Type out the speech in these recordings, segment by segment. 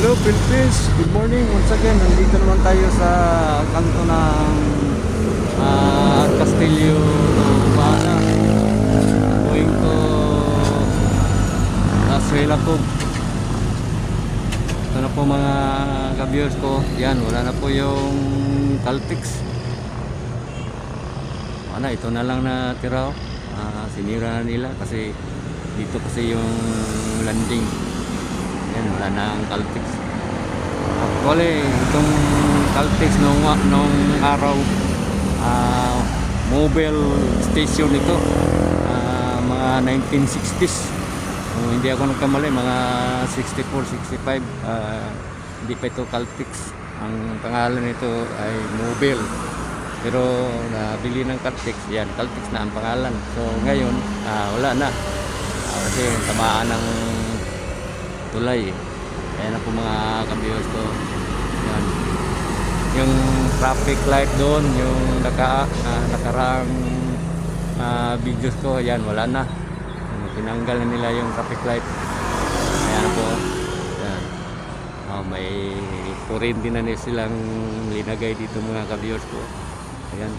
Hello Philippines, good morning once again. Nandito naman tayo sa kanto ng Castillo Bana, going to Suela po. Ito na po mga ka-viewers ko. Yan, wala na po yung Caltex. Ito na lang natira. Sinira na nila kasi dito kasi yung landing. Yan, wala na ang Caltex. Actually, itong Caltex nung araw, mobile station ito, mga 1960s. Kung hindi ako nagkamali, mga 64, 65. Hindi pa ito Caltex. Ang pangalan nito ay mobile. Pero nabili ng Caltex, yan, Caltex na ang pangalan. So ngayon, wala na. Kasi tamaan ng tulay. Ayan na po mga ka-viewers ko. Yan. Yung traffic light doon, yung nakaraang videos ko, yan, wala na. Tinanggal na nila yung traffic light. Ayan po. Yan. May kuryente na nila silang linagay dito mga ka-viewers ko. Ayan.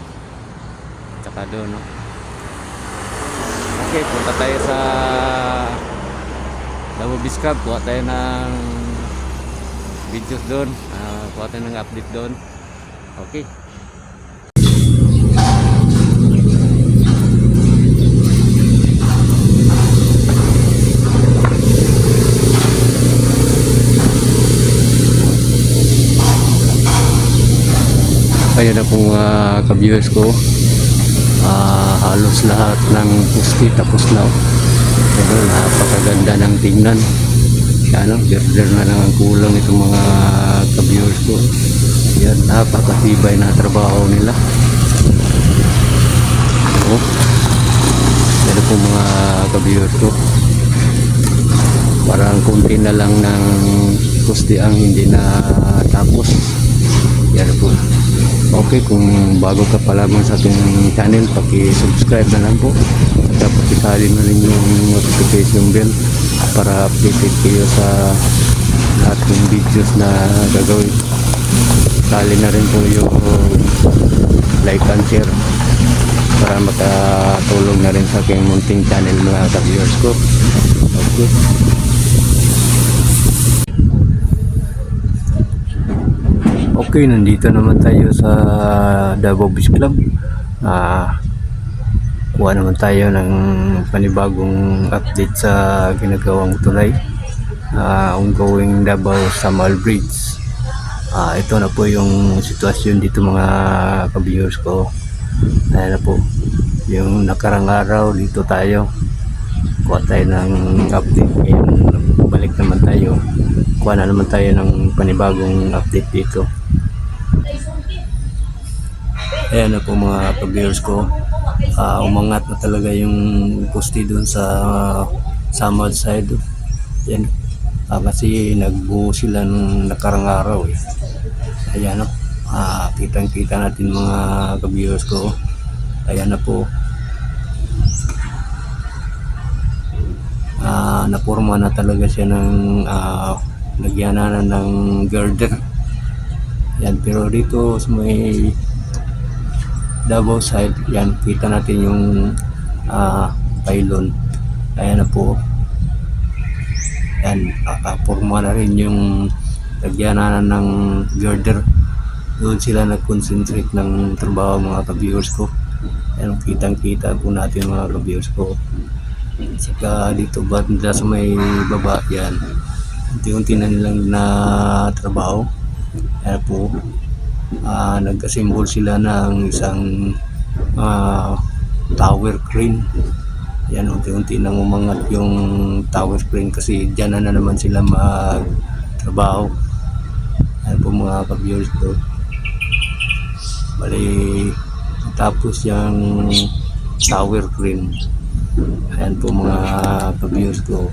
Tsaka doon, no? Okay, punta tayo sa Davao Beach Club. Kuha tayo ng videos doon. Kuha tayo ng update doon. Okay. Ayan na po mga ka-viewers ko. Halos lahat ng pusti tapos na. Pero napakaganda ng tingnan. Ano, girder na lang ang kulang itong mga ka-viewers ko. Yan, napakatibay na trabaho nila. So, yan po mga ka-viewers ko. Parang kunti na lang ng pusti ang hindi na tapos. Yan po. Okay, kung bago ka pa lamang sa ating channel, paki-subscribe na lang po. Tapos isali na rin yung notification bell para updated kayo sa lahat ng videos na gagawin. Isali na rin po yung like and share para makatulong na rin sa aking munting channel mga ka-viewers ko. Okay. Okay, nandito naman tayo sa Davao Beach Club. Kuha naman tayo ng panibagong update sa ginagawang tulay. Ongoing Davao Samal Bridge. Ito na po yung sitwasyon dito mga ka-viewers ko. Ayan na po. Yung nakarang araw dito tayo. Kuha tayo ng update. Ngayon, balik naman tayo. Kuha na naman tayo ng panibagong update dito. Ayan na po mga ka-viewers ko. Umangat na talaga yung poste doon sa Samad side. Yan. Kasi nagbuo sila nung nakarang araw. Ayan na. Kitang-kita natin mga ka-viewers ko. Ayan na po. Naporma na talaga siya ng nagyanan ng girder. Yan, pero dito sa may Davao side, yan, kita natin yung pylon. Ayan na po. Yan, nakaporma na rin yung nagyanan ng girder. Doon sila nag-concentrate ng trabaho mga ka-viewers ko. Yan, kitang-kita po natin mga ka-viewers ko. Saka dito ba sa may baba, yan, unti-unti na nilang na trabaho. Yan po. Nag-assemble sila ng isang tower crane. Yan, unti-unti nang umangat yung tower crane kasi dyan na naman sila magtrabaho. Yan po mga ka-viewers ko. Bali, tapos yung tower crane. Ayan po mga ka-viewers ko.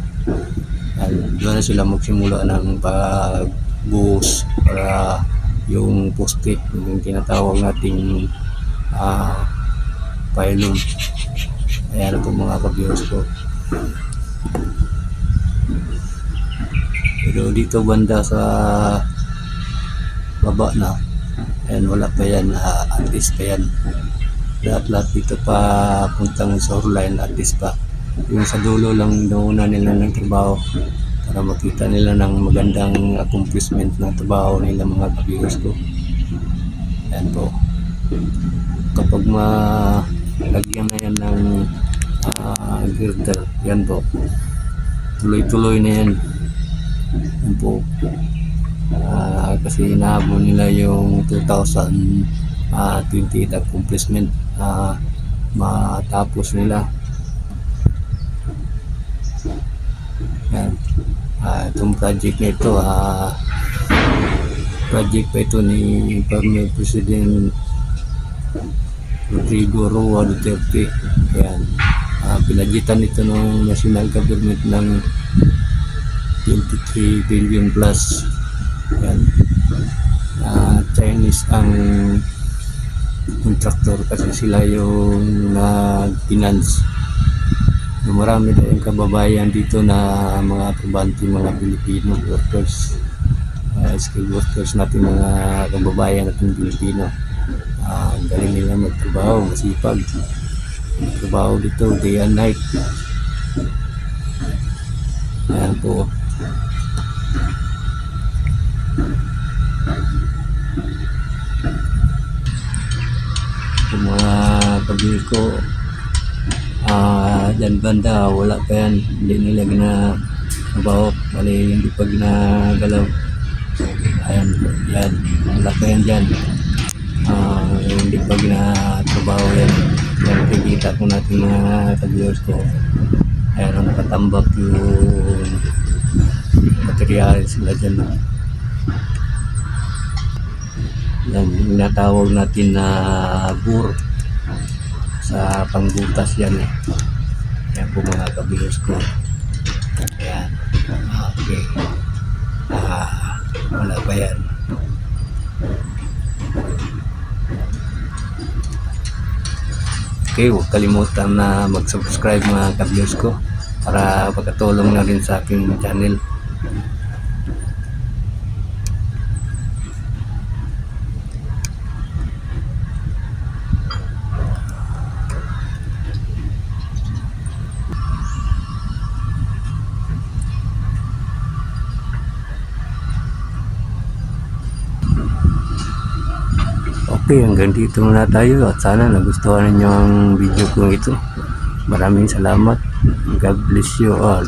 Doon na sila magsimula ng pagbuhos para yung poste, yung tinatawag nating pylon. Ayan po mga ka-viewers ko. Pero dito banda sa baba na, ayan, wala pa yan, at least pa yan. Lahat-lahat dito pa puntang shoreline, at least pa. Yung sa dulo lang doon nila ng trabaho para makita nila ng magandang accomplishment ng trabaho nila mga ka-viewers ko. Ayan po. Kapag malagyan na yan ng girder, yan po. Tuloy-tuloy na yan. Yan po. Kasi inahabol nila yung 2028 accomplishment matapos nila. Yan. Itong project na ito, project pa ito ni former President Rodrigo Roa Duterte. Yan. Pinagitan ito ng national government ng 23 billion plus. Yan. Chinese ang contractor kasi sila yung nag-finance. Marami tayong kababayan dito na mga trabante, mga Pilipino workers, skilled workers natin, mga kababayan natin Pilipino. Galing nila magtrabaho, masipag magtrabaho dito day and night. Ayan po. Yung mga kabili ko, dyan banda, wala pa yan, hindi nila ginagawa, bali hindi pa ginagalaw. Ayan, yan, wala pa yan dyan. Hindi pa ginatrabaho yan. Yan, kikita ko natin mga ka-viewers ko. Ayan, ang nakatambak yung materials sila dyan. Yan, yung natawag natin na bur sa pangbutas yan eh. Yan po mga ka-viewers ko. Ayan, okay. Wala pa yan. Okay, huwag kalimutan na mag-subscribe mga ka-viewers ko para pagkatulong na rin sa aking channel. Okay, hanggang dito muna tayo at sana nagustuhan ninyo ang video ko ito. Maraming salamat. God bless you all.